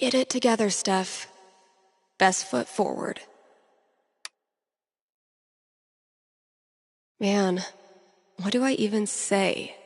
Get it together, Steph. Best foot forward. Man, what do I even say?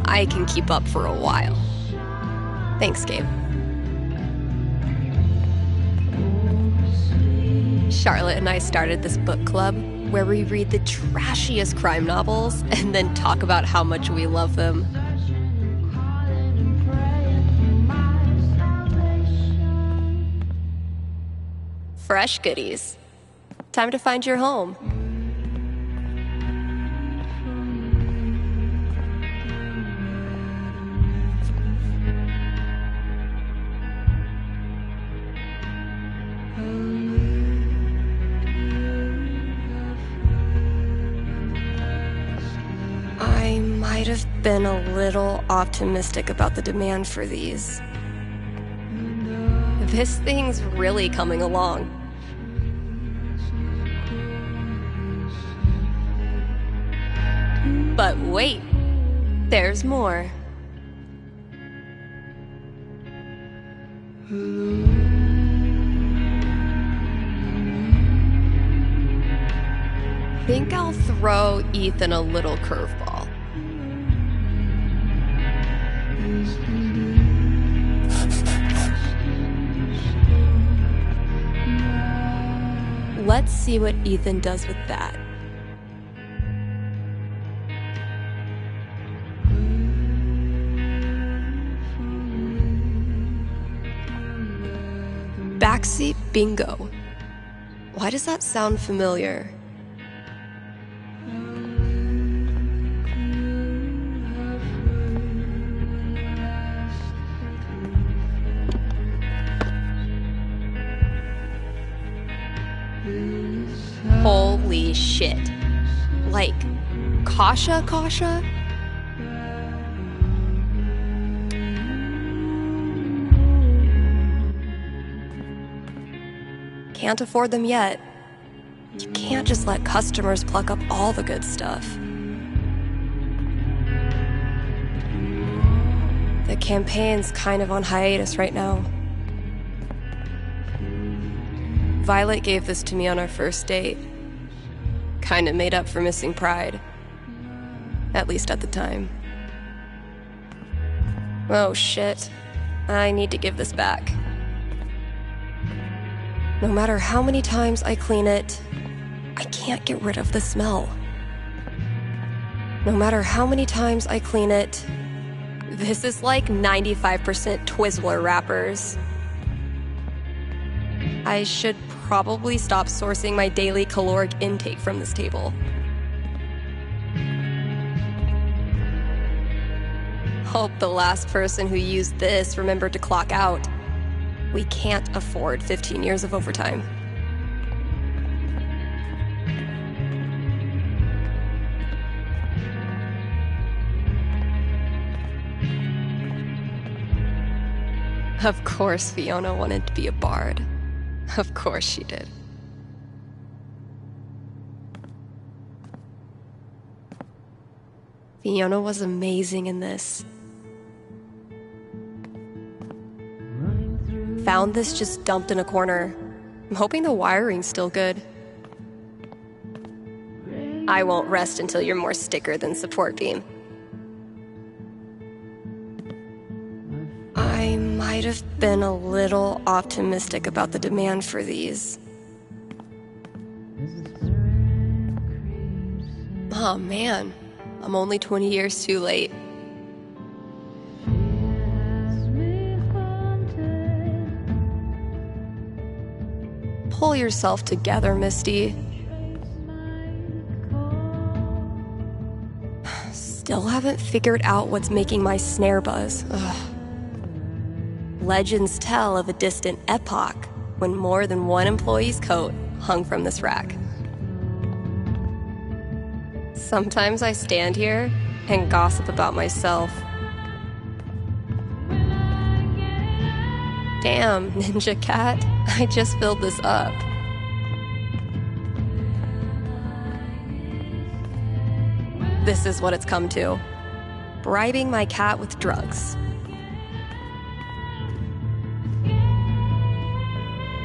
I can keep up for a while. Thanks, Gabe. Charlotte and I started this book club where we read the trashiest crime novels and then talk about how much we love them. Fresh goodies. Time to find your home. I might have been a little optimistic about the demand for these. This thing's really coming along. But wait, there's more. Think I'll throw Ethan a little curveball. Let's see what Ethan does with that. Backseat bingo. Why does that sound familiar? Holy shit. Like, Kasha? Can't afford them yet. You can't just let customers pluck up all the good stuff. The campaign's kind of on hiatus right now. Violet gave this to me on our first date. Kinda made up for missing Pride. At least at the time. Oh shit. I need to give this back. No matter how many times I clean it, I can't get rid of the smell. No matter how many times I clean it, this is like 95% Twizzler wrappers. I should probably stop sourcing my daily caloric intake from this table. Hope the last person who used this remembered to clock out. We can't afford 15 years of overtime. Of course Fiona wanted to be a bard. Of course she did. Fiona was amazing in this. Found this just dumped in a corner. I'm hoping the wiring's still good. I won't rest until you're more sticker than support beam. I might have been a little optimistic about the demand for these. Oh man, I'm only 20 years too late. Pull yourself together, Misty. Still haven't figured out what's making my snare buzz. Ugh. Legends tell of a distant epoch when more than one employee's coat hung from this rack. Sometimes I stand here and gossip about myself. Damn, Ninja Cat, I just filled this up. This is what it's come to. Bribing my cat with drugs.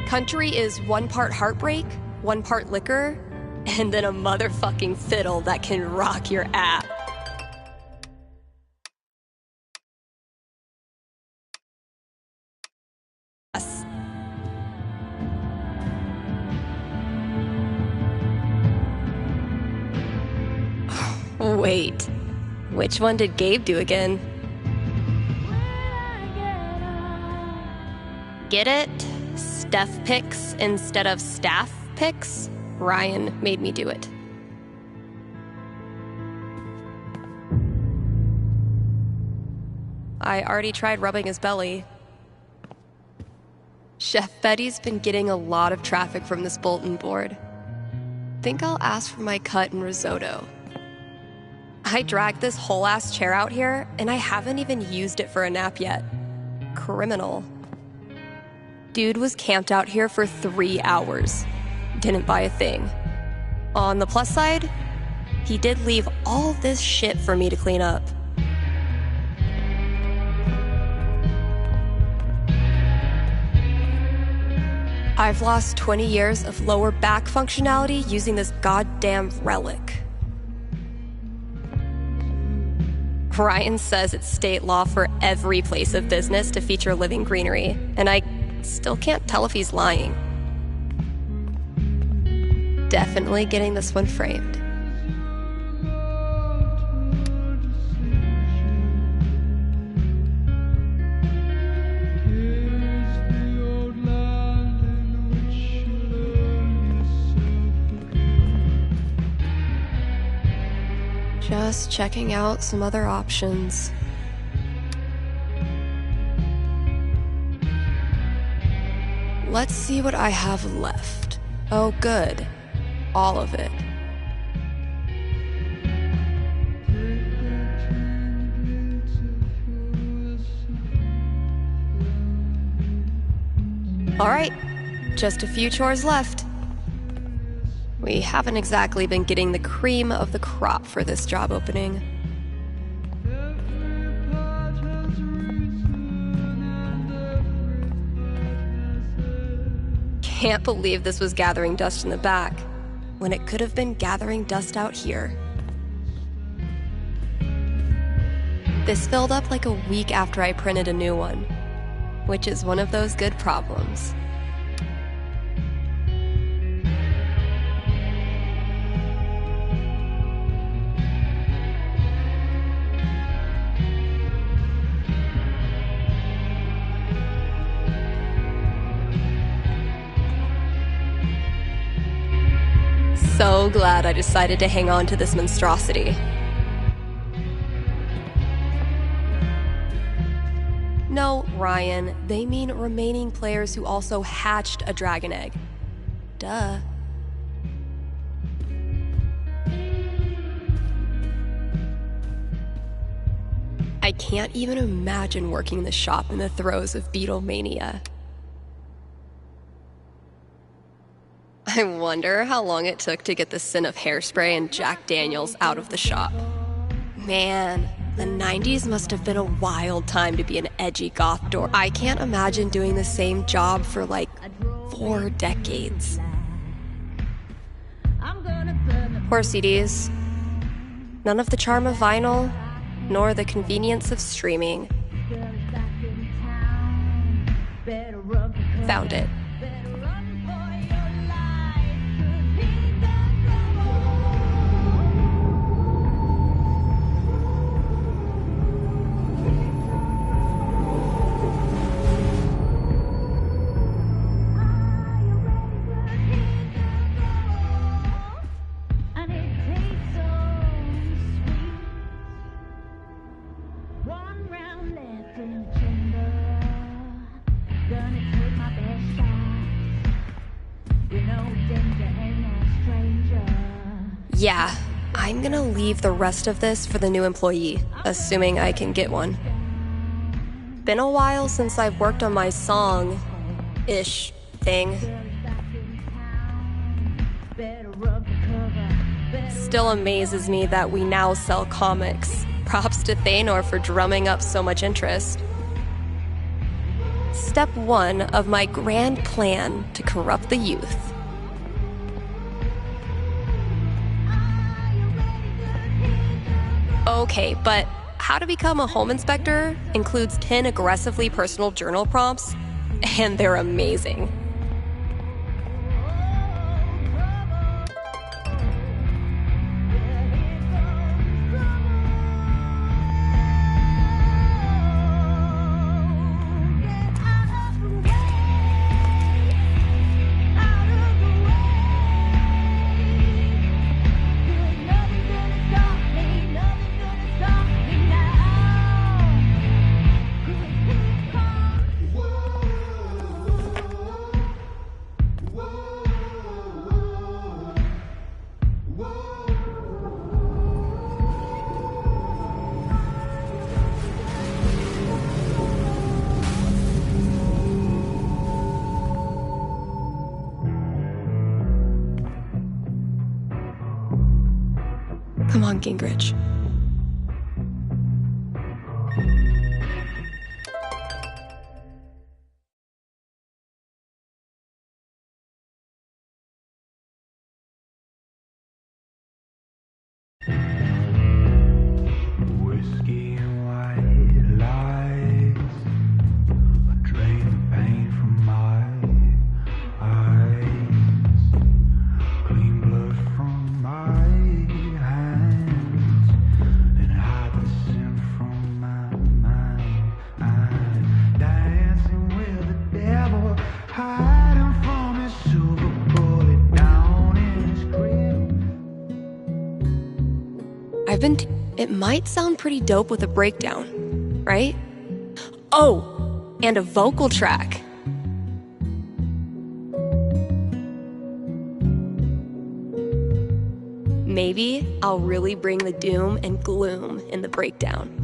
Country is 1 part heartbreak, 1 part liquor, and then a motherfucking fiddle that can rock your ass. Wait, which one did Gabe do again? Get it? Steph picks instead of staff picks? Ryan made me do it. I already tried rubbing his belly. Chef Betty's been getting a lot of traffic from this bulletin board. Think I'll ask for my cut and risotto. I dragged this whole ass chair out here, and I haven't even used it for a nap yet. Criminal. Dude was camped out here for 3 hours. Didn't buy a thing. On the plus side, he did leave all this shit for me to clean up. I've lost 20 years of lower back functionality using this goddamn relic. Ryan says it's state law for every place of business to feature living greenery, and I still can't tell if he's lying. Definitely getting this one framed. Just checking out some other options. Let's see what I have left. Oh, good. All of it. All right, just a few chores left. We haven't exactly been getting the cream of the crop for this job opening. Can't believe this was gathering dust in the back, when it could have been gathering dust out here. This filled up like a week after I printed a new one, which is one of those good problems. So glad I decided to hang on to this monstrosity. No, Ryan, they mean remaining players who also hatched a dragon egg. Duh. I can't even imagine working the shop in the throes of Beatlemania. I wonder how long it took to get the scent of hairspray and Jack Daniels out of the shop. Man, the 90s must have been a wild time to be an edgy goth dork. I can't imagine doing the same job for like 4 decades. Poor CDs. None of the charm of vinyl, nor the convenience of streaming. Found it. Yeah, I'm gonna leave the rest of this for the new employee, assuming I can get one. Been a while since I've worked on my song-ish thing. Still amazes me that we now sell comics. Props to Thanor for drumming up so much interest. Step 1 of my grand plan to corrupt the youth. Okay, but how to become a home inspector includes 10 aggressively personal journal prompts, and they're amazing. Gingrich. Whiskey and white lies, a drain of pain from my eyes, clean blood from my hands, and hide the sin from my mind. I'm dancing with the devil, hiding from his silver bullet down in his crib. It might sound pretty dope with a breakdown, right? Oh, and a vocal track. Maybe I'll really bring the doom and gloom in the breakdown.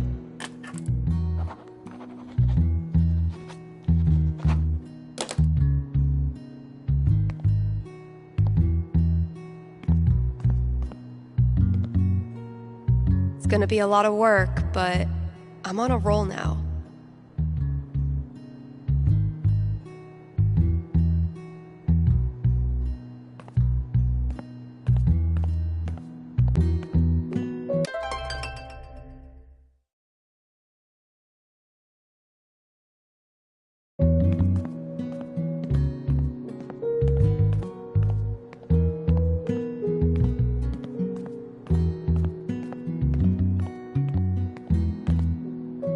It's gonna be a lot of work, but I'm on a roll now.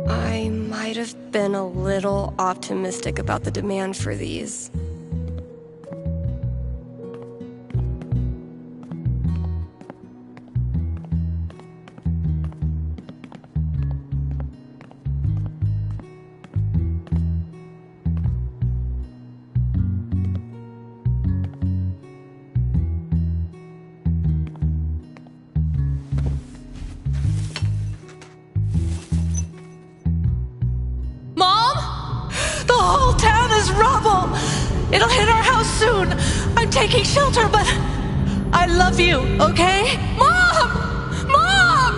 I might have been a little optimistic about the demand for these. The whole town is rubble! It'll hit our house soon! I'm taking shelter, but I love you, okay? Mom! Mom!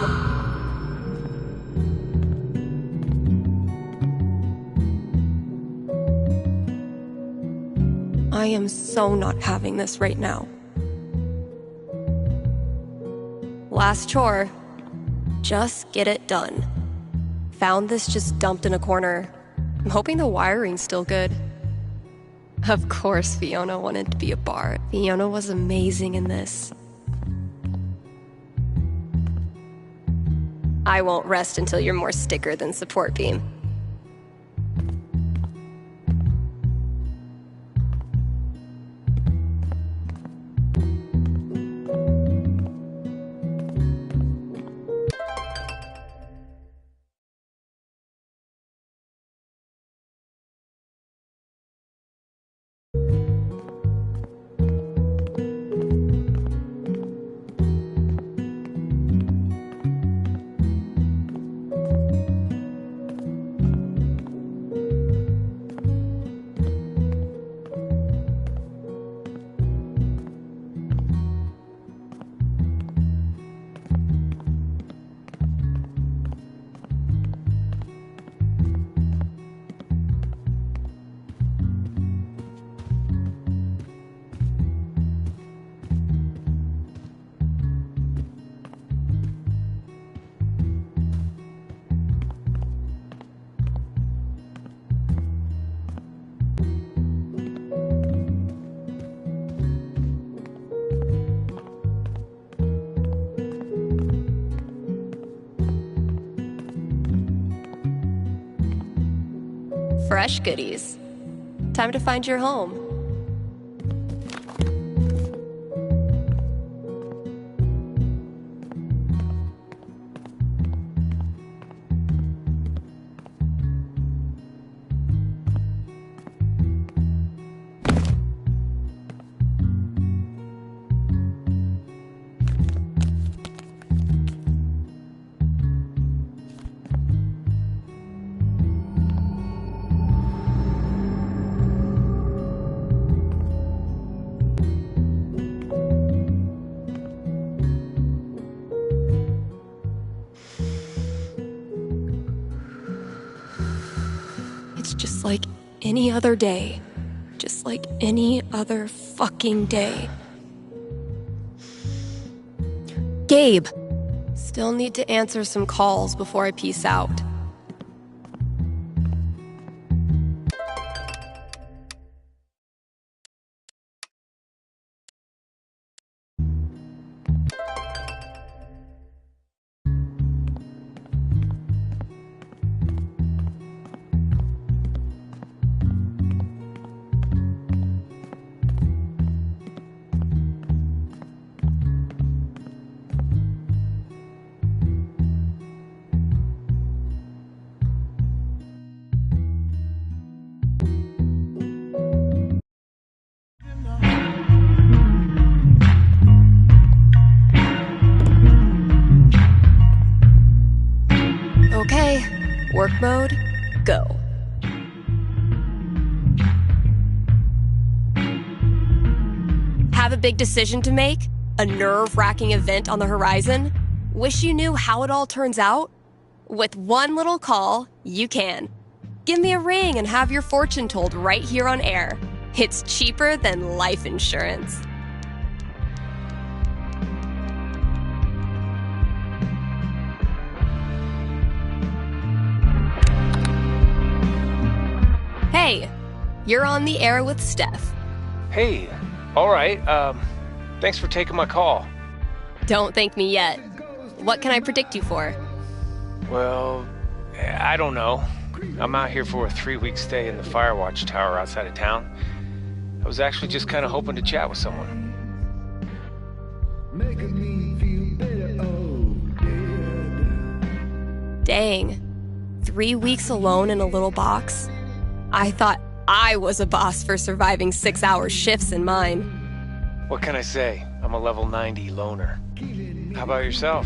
I am so not having this right now. Last chore. Just get it done. Found this just dumped in a corner. I'm hoping the wiring's still good. Of course Fiona wanted to be a bard. Fiona was amazing in this. I won't rest until you're more sticker than support beam. Fresh goodies. Time to find your home. It's just like any other day. Just like any other fucking day. Gabe! Still need to answer some calls before I peace out. Okay, work mode, go. Have a big decision to make? A nerve-wracking event on the horizon? Wish you knew how it all turns out? With one little call, you can. Give me a ring and have your fortune told right here on air. It's cheaper than life insurance. Hey, you're on the air with Steph. Hey, all right. Thanks for taking my call. Don't thank me yet. What can I predict you for? Well, I don't know. I'm out here for a 3-week stay in the fire watch tower outside of town. I was actually just kind of hoping to chat with someone. Making me feel better, oh, dead. Dang. 3 weeks alone in a little box? I thought I was a boss for surviving 6-hour shifts in mine. What can I say? I'm a level 90 loner. How about yourself?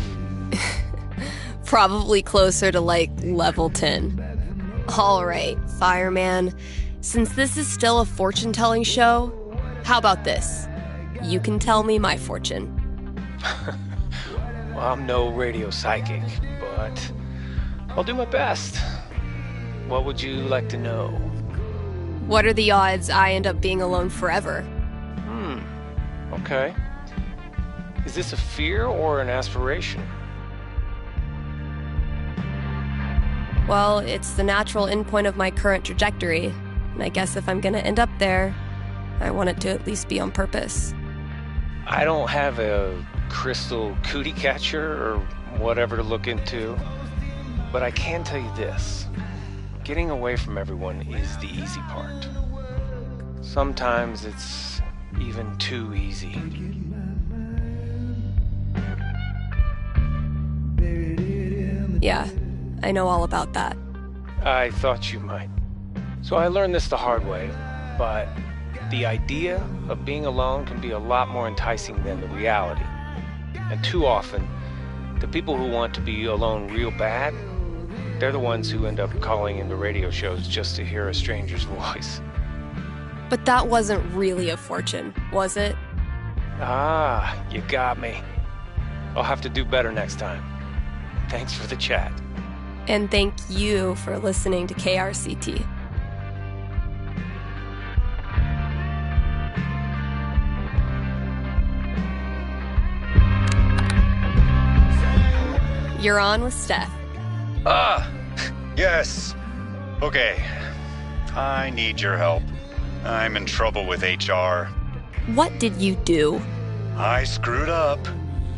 Probably closer to like level 10. All right, fireman. Since this is still a fortune-telling show, how about this? You can tell me my fortune. Well, I'm no radio psychic, but I'll do my best. What would you like to know? What are the odds I end up being alone forever? Okay. Is this a fear or an aspiration? Well, it's the natural endpoint of my current trajectory, and I guess if I'm gonna end up there, I want it to at least be on purpose. I don't have a crystal cootie catcher or whatever to look into, but I can tell you this. Getting away from everyone is the easy part. Sometimes it's even too easy. Yeah, I know all about that. I thought you might. So I learned this the hard way, but the idea of being alone can be a lot more enticing than the reality. And too often, the people who want to be alone real bad, they're the ones who end up calling into radio shows just to hear a stranger's voice. But that wasn't really a fortune, was it? Ah, you got me. I'll have to do better next time. Thanks for the chat. And thank you for listening to KRCT. You're on with Steph. Yes. Okay. I need your help. I'm in trouble with HR. What did you do? I screwed up.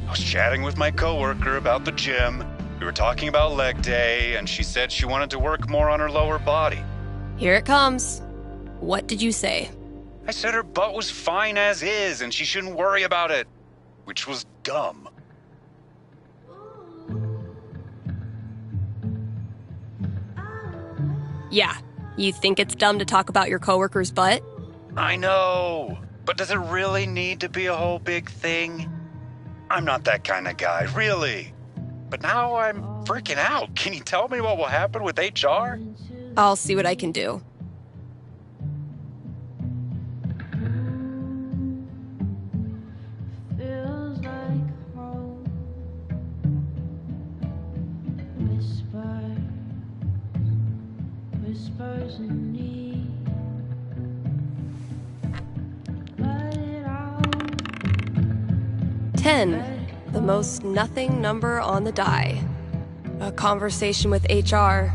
I was chatting with my coworker about the gym. We were talking about leg day, and she said she wanted to work more on her lower body. Here it comes. What did you say? I said her butt was fine as is, and she shouldn't worry about it, which was dumb. Yeah, you think it's dumb to talk about your coworker's butt? I know, but does it really need to be a whole big thing? I'm not that kind of guy, really. But now I'm freaking out. Can you tell me what will happen with HR? I'll see what I can do. Feels like home. Whisper whispers in need. Let it out. 10, the most nothing number on the die. A conversation with HR.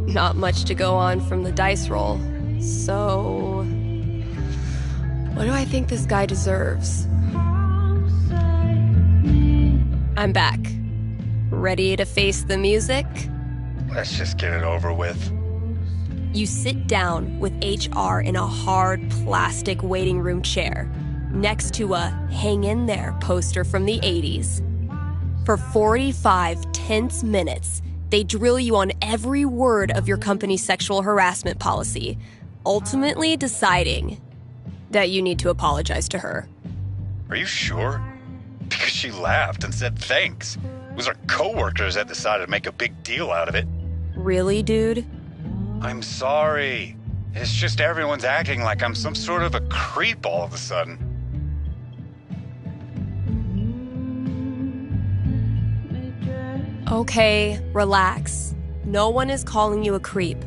Not much to go on from the dice roll. So, what do I think this guy deserves? I'm back. Ready to face the music? Let's just get it over with. You sit down with HR in a hard plastic waiting room chair next to a Hang In There poster from the 80s. For 45 tense minutes, they drill you on every word of your company's sexual harassment policy, ultimately deciding that you need to apologize to her. Are you sure? Because she laughed and said thanks. It was our coworkers that decided to make a big deal out of it. Really, dude? I'm sorry. It's just everyone's acting like I'm some sort of a creep all of a sudden. Okay, relax. No one is calling you a creep.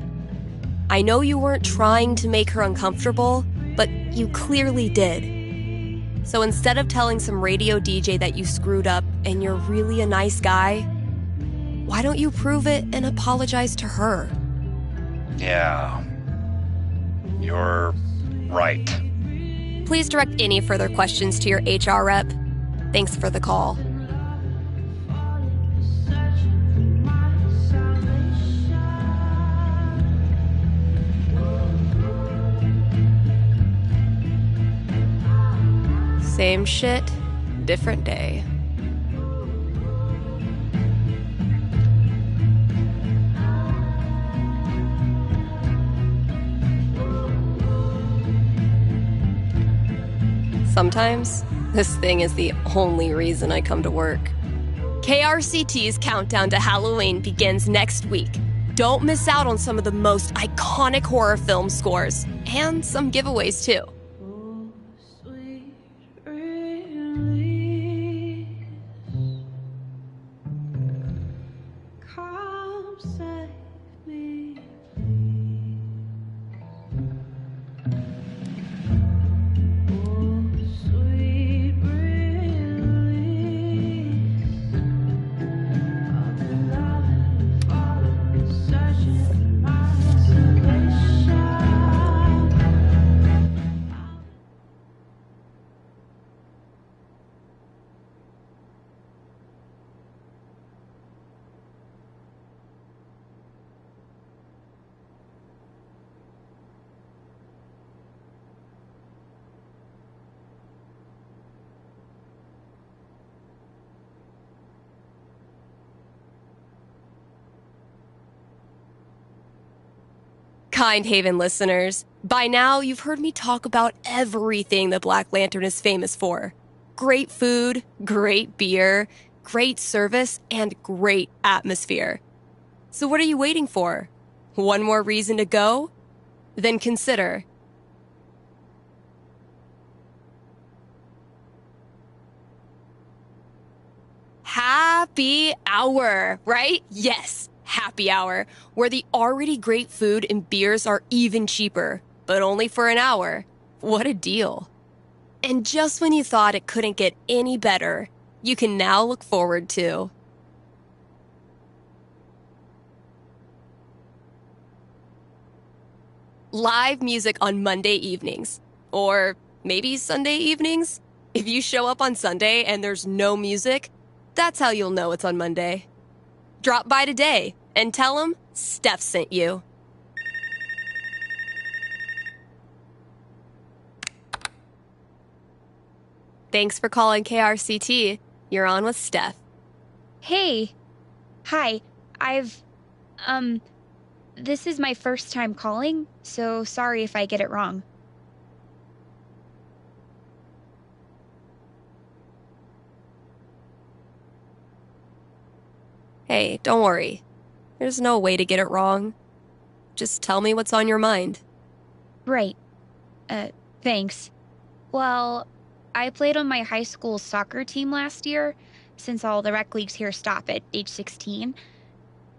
I know you weren't trying to make her uncomfortable, but you clearly did. So instead of telling some radio DJ that you screwed up and you're really a nice guy, why don't you prove it and apologize to her? Yeah. You're right. Please direct any further questions to your HR rep. Thanks for the call. Same shit, different day. Sometimes, this thing is the only reason I come to work. KRCT's countdown to Halloween begins next week. Don't miss out on some of the most iconic horror film scores, and some giveaways too. Sweet release. Come save me, please. Oh, sweet release of love and falling, searching for my salvation. Kind Haven listeners, by now you've heard me talk about everything the Black Lantern is famous for. Great food, great beer, great service, and great atmosphere. So what are you waiting for? One more reason to go? Then consider happy hour, right? Yes, happy hour, where the already great food and beers are even cheaper, but only for an hour. What a deal. And just when you thought it couldn't get any better, you can now look forward to live music on Monday evenings, or maybe Sunday evenings. If you show up on Sunday and there's no music, that's how you'll know it's on Monday. Drop by today and tell them Steph sent you. Thanks for calling KRCT. You're on with Steph. Hey. Hi. This is my first time calling, so sorry if I get it wrong. Hey, don't worry. There's no way to get it wrong. Just tell me what's on your mind. Right. Thanks. Well, I played on my high school soccer team last year, since all the rec leagues here stop at age 16.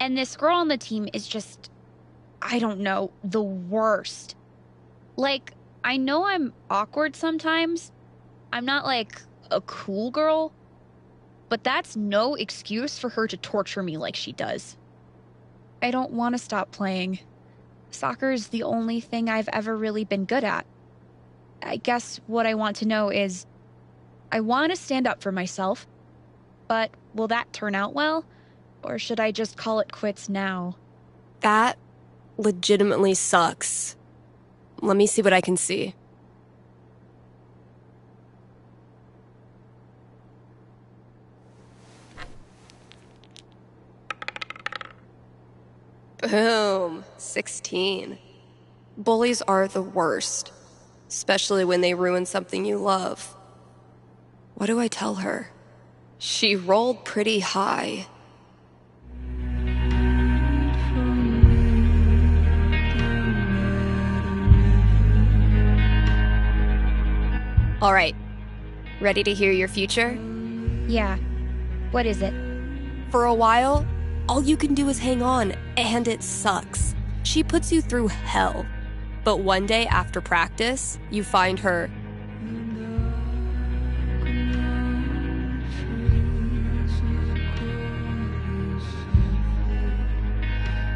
And this girl on the team is just I don't know, the worst. Like, I know I'm awkward sometimes. I'm not like a cool girl, but that's no excuse for her to torture me like she does. I don't want to stop playing. Soccer's the only thing I've ever really been good at. I guess what I want to know is, I want to stand up for myself, but will that turn out well? Or should I just call it quits now? That legitimately sucks. Let me see what I can see. Boom. 16. Bullies are the worst, especially when they ruin something you love. What do I tell her? She rolled pretty high. All right. Ready to hear your future? Yeah. What is it? For a while, all you can do is hang on, and it sucks. She puts you through hell. But one day after practice, you find her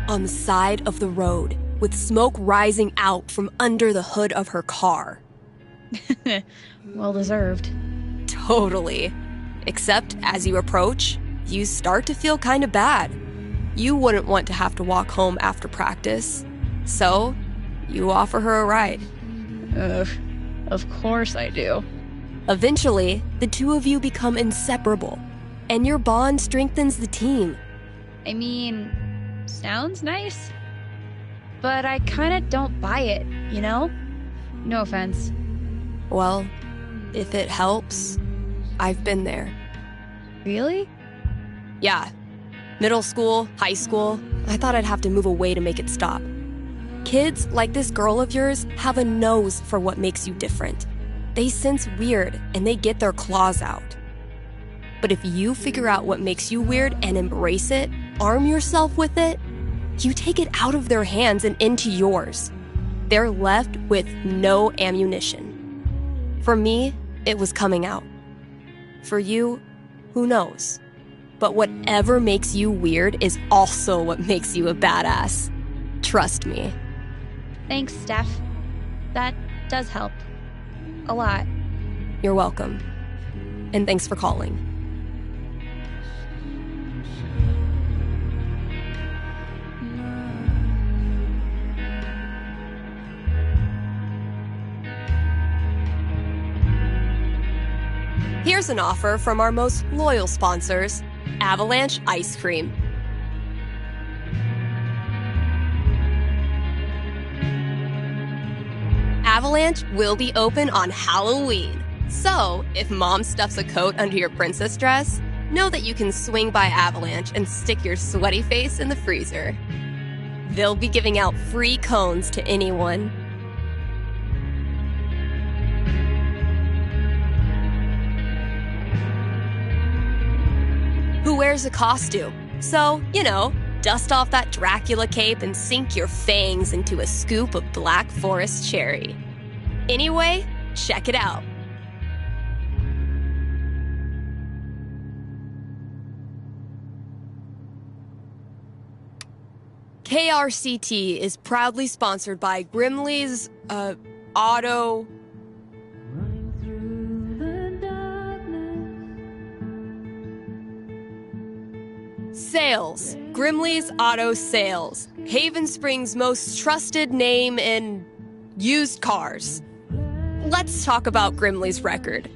on the side of the road, with smoke rising out from under the hood of her car. Well deserved. Totally. Except as you approach, you start to feel kind of bad. You wouldn't want to have to walk home after practice. So, you offer her a ride. Ugh. Of course I do. Eventually, the two of you become inseparable, and your bond strengthens the team. I mean, sounds nice. But I kinda don't buy it, you know? No offense. Well, if it helps, I've been there. Really? Yeah. Middle school, high school, I thought I'd have to move away to make it stop. Kids like this girl of yours have a nose for what makes you different. They sense weird and they get their claws out. But if you figure out what makes you weird and embrace it, arm yourself with it, you take it out of their hands and into yours. They're left with no ammunition. For me, it was coming out. For you, who knows? But whatever makes you weird is also what makes you a badass. Trust me. Thanks, Steph. That does help. A lot. You're welcome. And thanks for calling. Here's an offer from our most loyal sponsors, Avalanche Ice Cream. Avalanche will be open on Halloween. So, if mom stuffs a coat under your princess dress, know that you can swing by Avalanche and stick your sweaty face in the freezer. They'll be giving out free cones to anyone. Who wears a costume. So, dust off that Dracula cape and sink your fangs into a scoop of Black Forest cherry. Anyway, check it out. KRCT is proudly sponsored by Grimley's, Auto... Sales. Grimley's Auto Sales. Haven Springs' most trusted name in used cars. Let's talk about Grimley's record.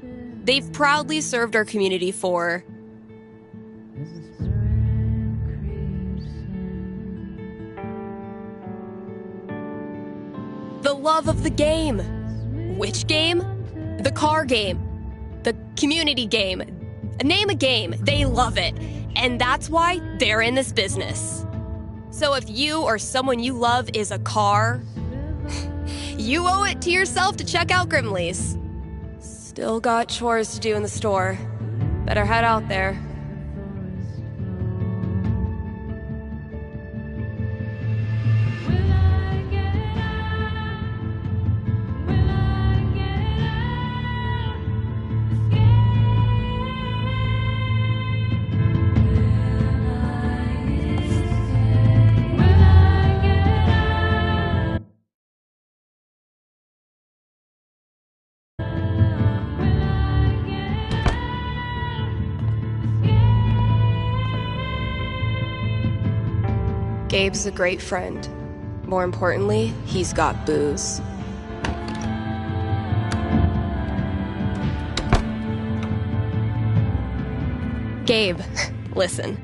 They've proudly served our community for... the love of the game. Which game? The car game. The community game. Name a game. They love it. And that's why they're in this business. So if you or someone you love is a car, you owe it to yourself to check out Grimley's. Still got chores to do in the store. Better head out there. Will I Gabe's a great friend. More importantly, he's got booze. Gabe, listen.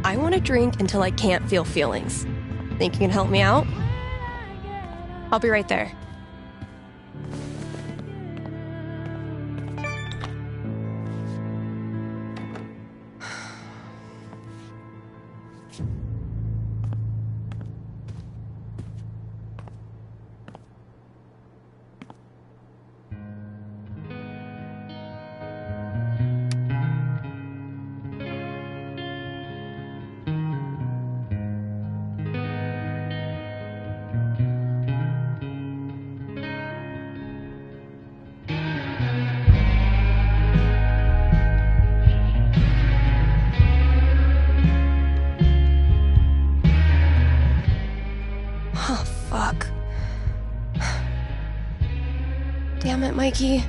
I want to drink until I can't feel feelings. Think you can help me out? I'll be right there. Oh, fuck. Damn it, Mikey.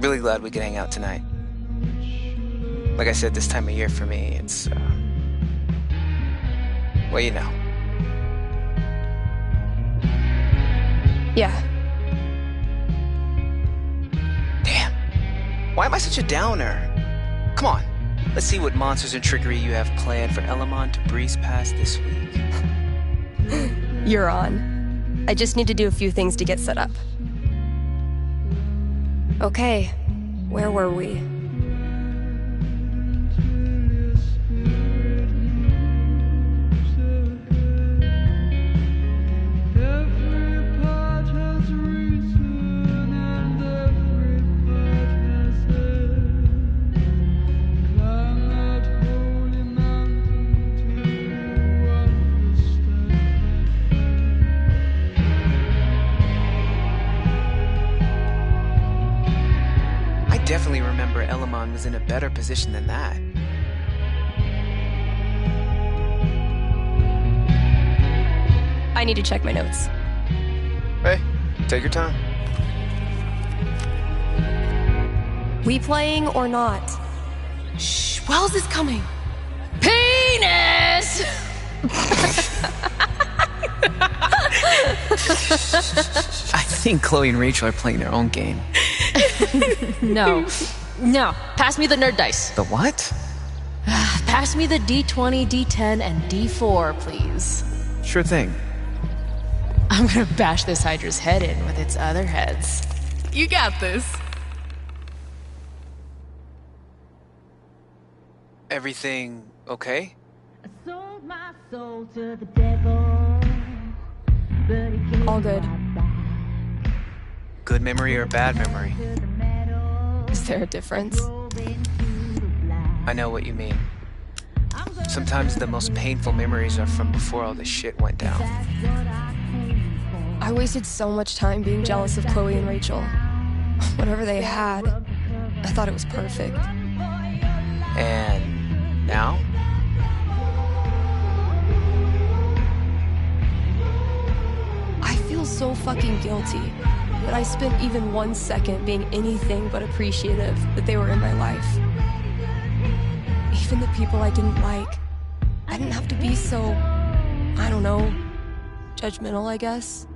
Really glad we could hang out tonight. Like I said, this time of year for me, it's, well, you know. Yeah. Damn. Why am I such a downer? Come on. Let's see what monsters and trickery you have planned for Elamon to breeze past this week. You're on. I just need to do a few things to get set up. Okay, where were we? Definitely remember Elamon was in a better position than that. I need to check my notes. Hey, take your time. We playing or not? Shh, Wells is coming. Penis! I think Chloe and Rachel are playing their own game. No. Pass me the nerd dice. The what? Pass me the D20, D10, and D4, please. Sure thing. I'm gonna bash this Hydra's head in with its other heads. You got this. Everything okay? Sold my soul to the devil, but he gave All good. Good memory or bad memory? Is there a difference? I know what you mean. Sometimes the most painful memories are from before all this shit went down. I wasted so much time being jealous of Chloe and Rachel. Whatever they had, I thought it was perfect. And now? I feel so fucking guilty that I spent even 1 second being anything but appreciative that they were in my life. Even the people I didn't like. I didn't have to be so, I don't know, judgmental, I guess.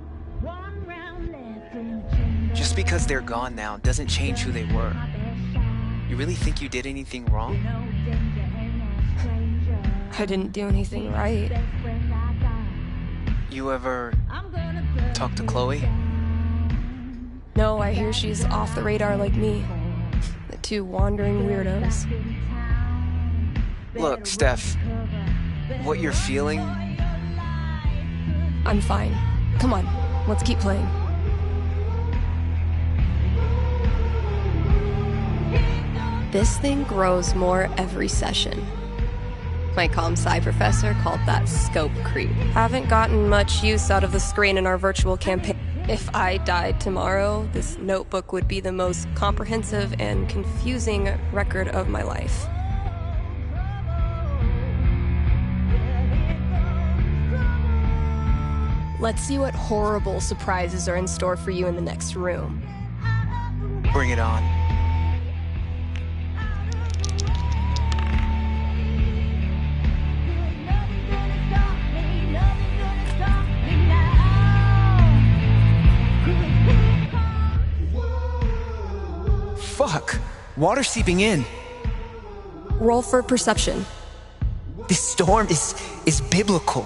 Just because they're gone now doesn't change who they were. You really think you did anything wrong? I didn't do anything right. You ever talk to Chloe? No, I hear she's off the radar like me. The two wandering weirdos. Look, Steph, what you're feeling, I'm fine. Come on, let's keep playing. This thing grows more every session. My comp-sci professor called that scope creep. Haven't gotten much use out of the screen in our virtual campaign. If I died tomorrow, this notebook would be the most comprehensive and confusing record of my life. Let's see what horrible surprises are in store for you in the next room. Bring it on. Fuck! Water seeping in. Roll for perception. This storm is biblical.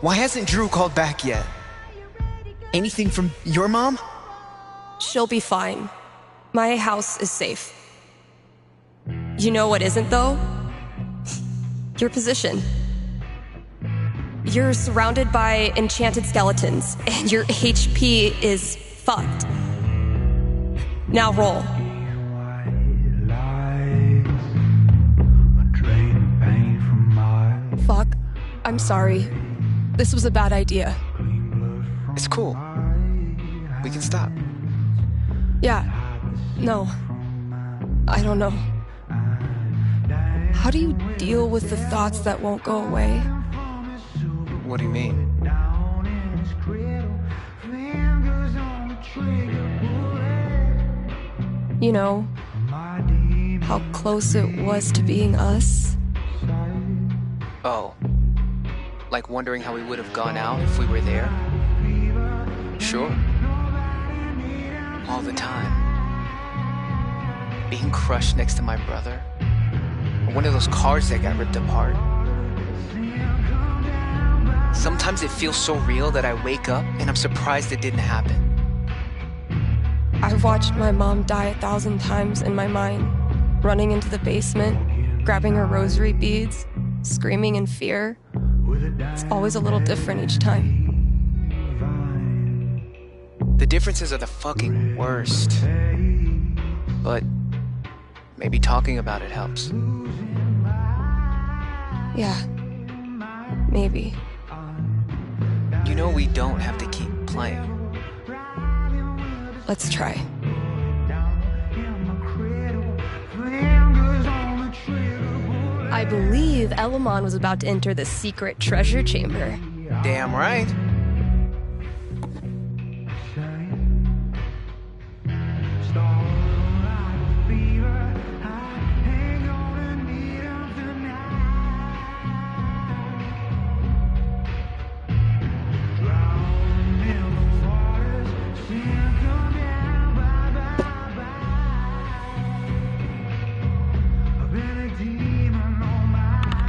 Why hasn't Drew called back yet? Anything from your mom? She'll be fine. My house is safe. You know what isn't, though? Your position. You're surrounded by enchanted skeletons, and your HP is fucked. Now roll. Fuck. I'm sorry. This was a bad idea. It's cool. We can stop. Yeah. No. I don't know. How do you deal with the thoughts that won't go away? What do you mean? You know, how close it was to being us? Oh. Like wondering how we would have gone out if we were there? Sure. All the time. Being crushed next to my brother. Or one of those cars that got ripped apart. Sometimes it feels so real that I wake up and I'm surprised it didn't happen. I've watched my mom die 1,000 times in my mind, running into the basement, grabbing her rosary beads, screaming in fear. It's always a little different each time. The differences are the fucking worst. But maybe talking about it helps. Yeah, maybe. You know we don't have to keep playing. Let's try. I believe Elamon was about to enter the secret treasure chamber. Damn right.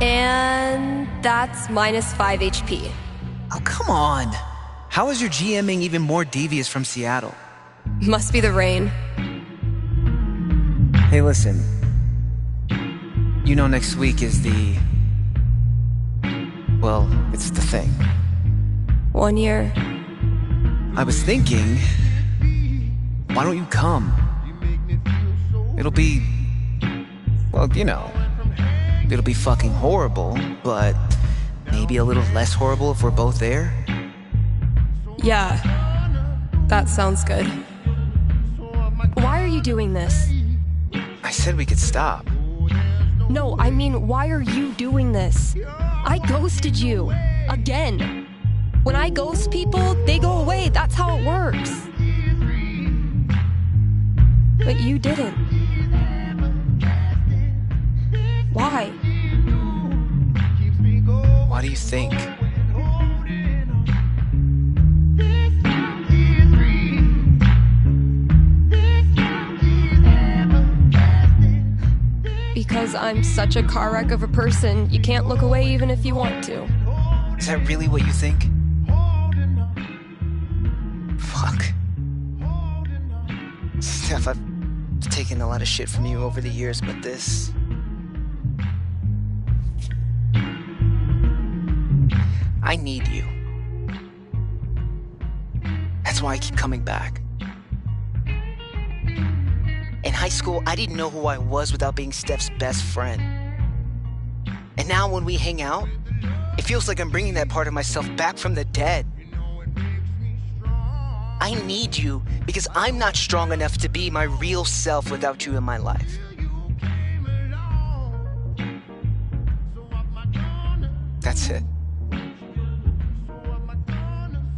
And that's minus 5 HP. Oh, come on. How is your GMing even more devious from Seattle? Must be the rain. Hey, listen. You know next week is the... Well, it's the thing. 1 year. I was thinking... Why don't you come? It'll be... Well, you know... It'll be fucking horrible, but maybe a little less horrible if we're both there. Yeah, that sounds good. Why are you doing this? I said we could stop. No, I mean, why are you doing this? I ghosted you. Again. When I ghost people, they go away. That's how it works. But you didn't. Why? Why do you think? Because I'm such a car wreck of a person, you can't look away even if you want to. Is that really what you think? Fuck. Steph, I've taken a lot of shit from you over the years, but this... I need you. That's why I keep coming back. In high school, I didn't know who I was without being Steph's best friend. And now when we hang out, it feels like I'm bringing that part of myself back from the dead. I need you because I'm not strong enough to be my real self without you in my life. That's it.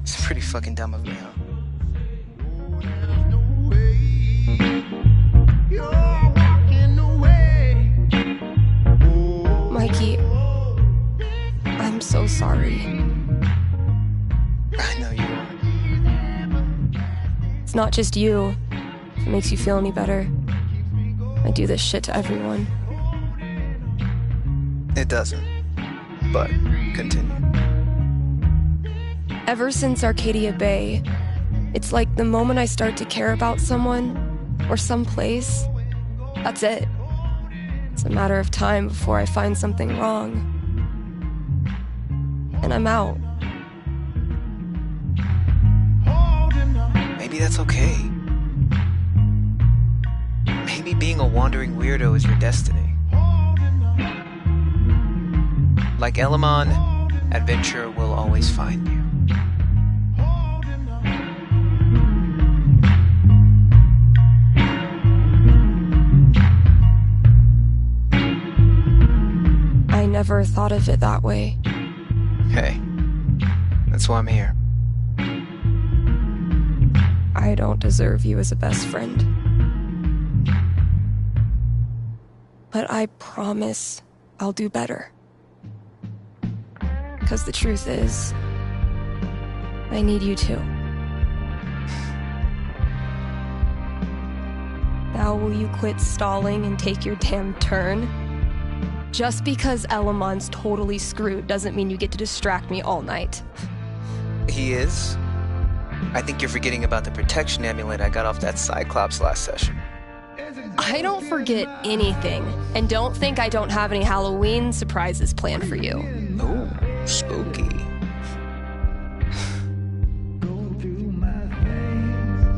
It's pretty fucking dumb of me, huh? Mikey, I'm so sorry. I know you are. It's not just you. If it makes you feel any better. I do this shit to everyone. It doesn't. But continue. Ever since Arcadia Bay, it's like the moment I start to care about someone or someplace, that's it. It's a matter of time before I find something wrong. And I'm out. Maybe that's okay. Maybe being a wandering weirdo is your destiny. Like Elamon, adventure will always find you. I never thought of it that way. Hey, that's why I'm here. I don't deserve you as a best friend. But I promise I'll do better. Because the truth is, I need you too. Now will you quit stalling and take your damn turn? Just because Elamon's totally screwed doesn't mean you get to distract me all night. He is? I think you're forgetting about the protection amulet I got off that Cyclops last session. I don't forget anything, and don't think I don't have any Halloween surprises planned for you. Ooh, spooky. Going through my things,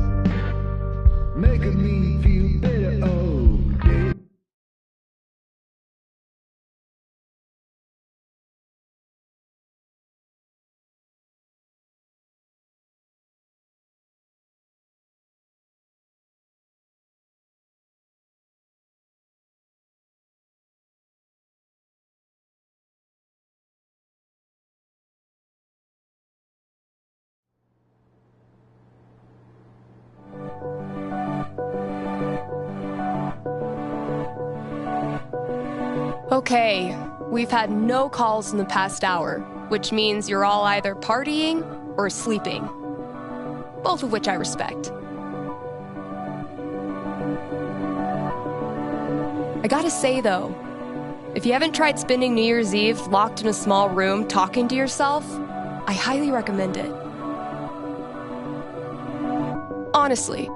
making me feel better. Oh, yeah. Okay, we've had no calls in the past hour, which means you're all either partying or sleeping. Both of which I respect. I gotta say though, if you haven't tried spending New Year's Eve locked in a small room talking to yourself, I highly recommend it. Honestly.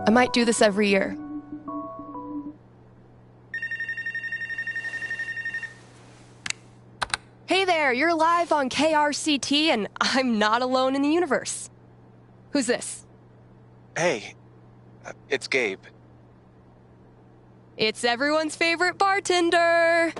I might do this every year. Hey there, you're live on KRCT, and I'm not alone in the universe. Who's this? Hey, it's Gabe. It's everyone's favorite bartender.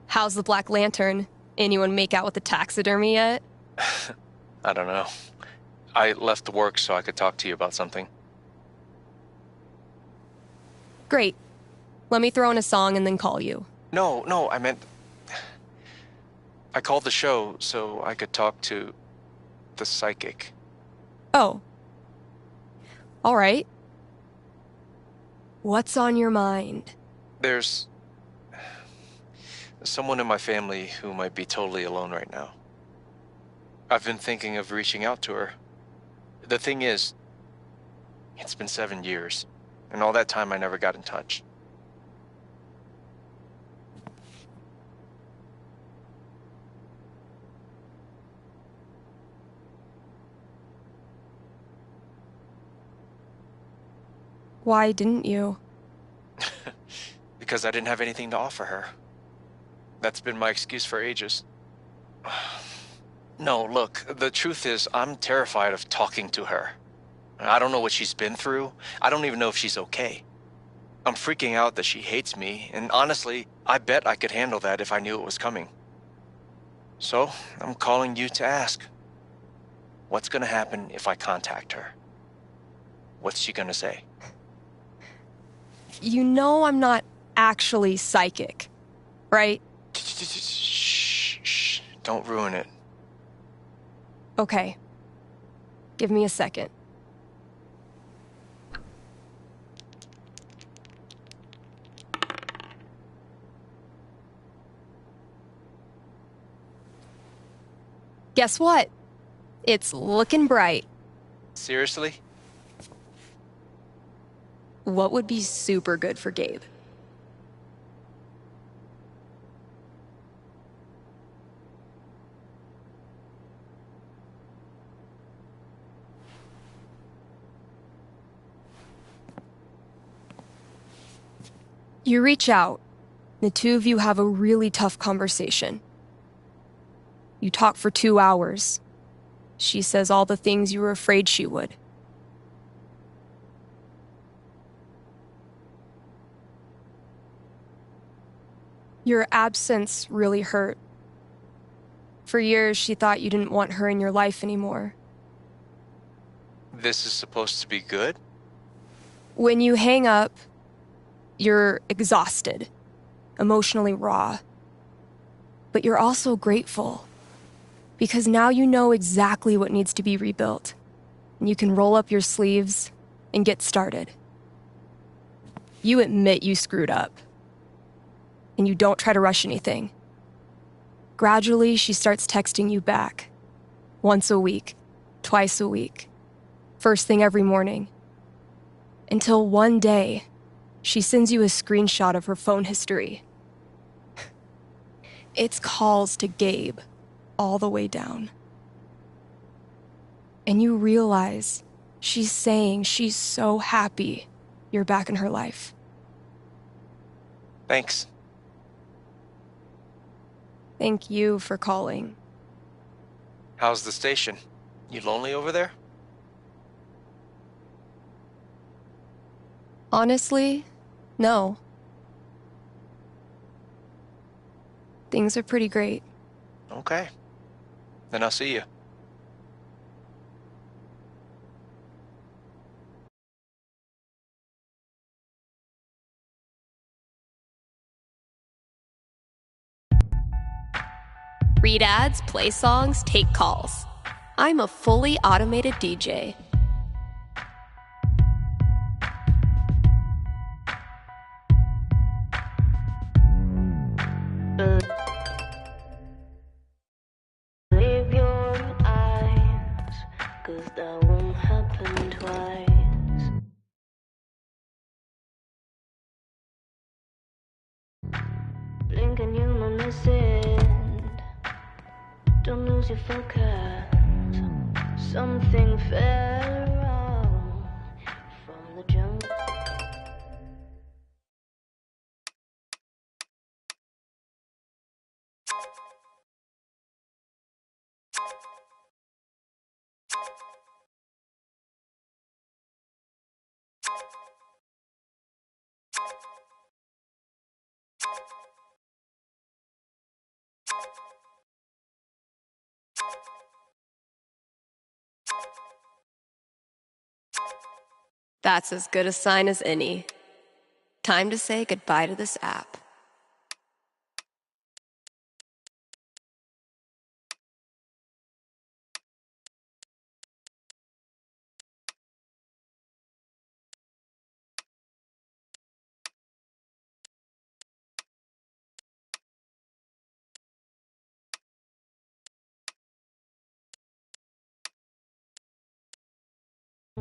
How's the Black Lantern? Anyone make out with the taxidermy yet? I don't know. I left work so I could talk to you about something. Great. Let me throw in a song and then call you. No, I meant... I called the show so I could talk to the psychic. Oh. All right. What's on your mind? There's someone in my family who might be totally alone right now. I've been thinking of reaching out to her. The thing is, it's been 7 years, and all that time I never got in touch. Why didn't you? Because I didn't have anything to offer her. That's been my excuse for ages. No, look, the truth is, I'm terrified of talking to her. I don't know what she's been through. I don't even know if she's okay. I'm freaking out that she hates me, and honestly, I bet I could handle that if I knew it was coming. So, I'm calling you to ask. What's gonna happen if I contact her? What's she gonna say? You know I'm not actually psychic, right? Shh. Don't ruin it. Okay. Give me a second. Guess what? It's looking bright. Seriously? What would be super good for Gabe? You reach out. The two of you have a really tough conversation. You talk for 2 hours. She says all the things you were afraid she would. Your absence really hurt. For years, she thought you didn't want her in your life anymore. This is supposed to be good? When you hang up, you're exhausted, emotionally raw. But you're also grateful, because now you know exactly what needs to be rebuilt, and you can roll up your sleeves and get started. You admit you screwed up, and you don't try to rush anything. Gradually, she starts texting you back. Once a week, twice a week, first thing every morning. Until one day, she sends you a screenshot of her phone history. It's calls to Gabe, all the way down. And you realize she's saying she's so happy you're back in her life. Thanks. Thank you for calling. How's the station? You lonely over there? Honestly, no. Things are pretty great. Okay. Then I'll see you. Read ads, play songs, take calls. I'm a fully automated DJ. Leave your eyes, 'cause that won't happen twice. Blink and you will miss it. Don't lose your focus. Something fell wrong from the jump. That's as good a sign as any. Time to say goodbye to this app.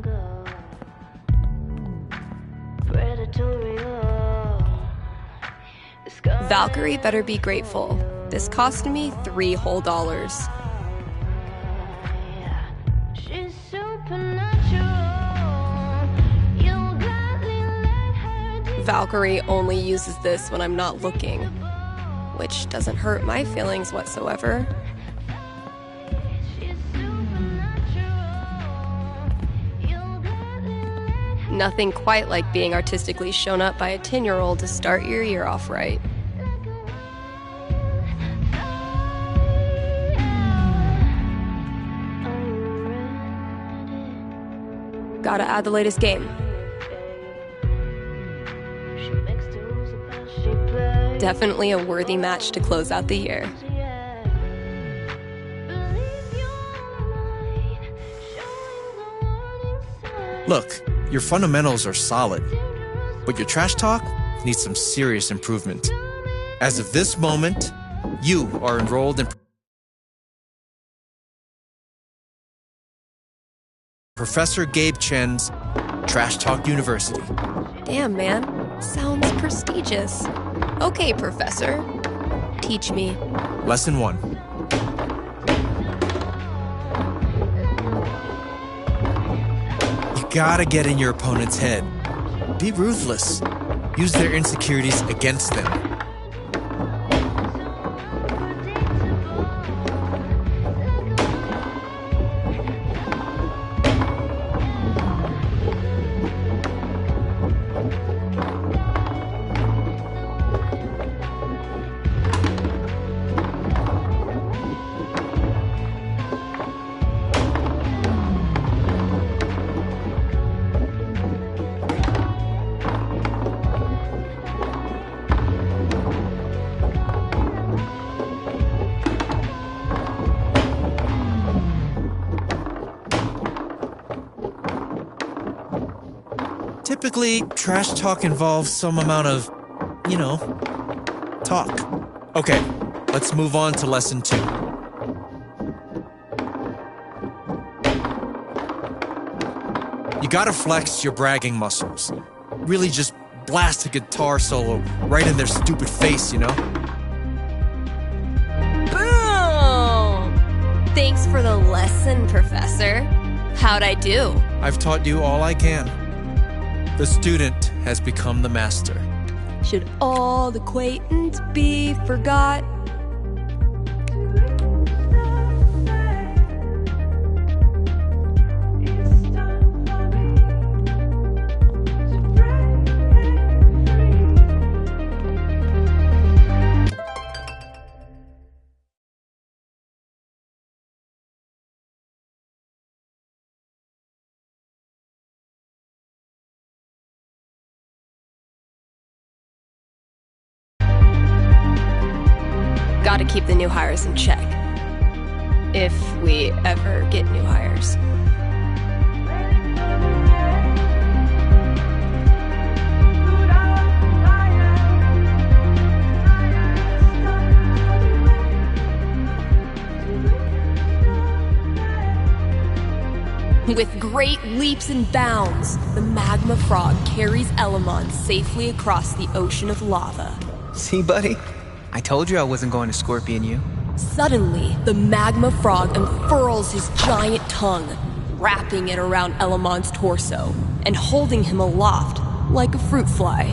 Go. Predatorial. The sky Valkyrie better be grateful. This cost me $3 whole. She's supernatural. You'll gladly let her do Valkyrie only uses this when I'm not looking, which doesn't hurt my feelings whatsoever. Nothing quite like being artistically shown up by a 10-year-old to start your year off right. Gotta add the latest game. Definitely a worthy match to close out the year. Look, your fundamentals are solid, but your trash talk needs some serious improvement. As of this moment, you are enrolled in Professor Gabe Chen's Trash Talk University. Damn, man. Sounds prestigious. Okay, Professor. Teach me. Lesson 1. You gotta get in your opponent's head. Be ruthless. Use their insecurities against them. Typically, trash talk involves some amount of, talk. Okay, let's move on to lesson 2. You gotta flex your bragging muscles. Really just blast a guitar solo right in their stupid face, Boom! Thanks for the lesson, Professor. How'd I do? I've taught you all I can. The student has become the master. Should all acquaintance be forgot? Gotta keep the new hires in check. If we ever get new hires. With great leaps and bounds, the magma frog carries Elamon safely across the ocean of lava. See, buddy? I told you I wasn't going to scorpion you. Suddenly, the magma frog unfurls his giant tongue, wrapping it around Elamon's torso and holding him aloft like a fruit fly.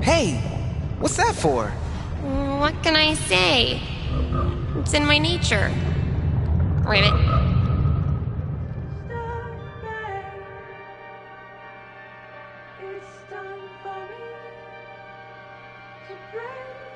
Hey, what's that for? What can I say? It's in my nature. Ribbit. It's time for me to break.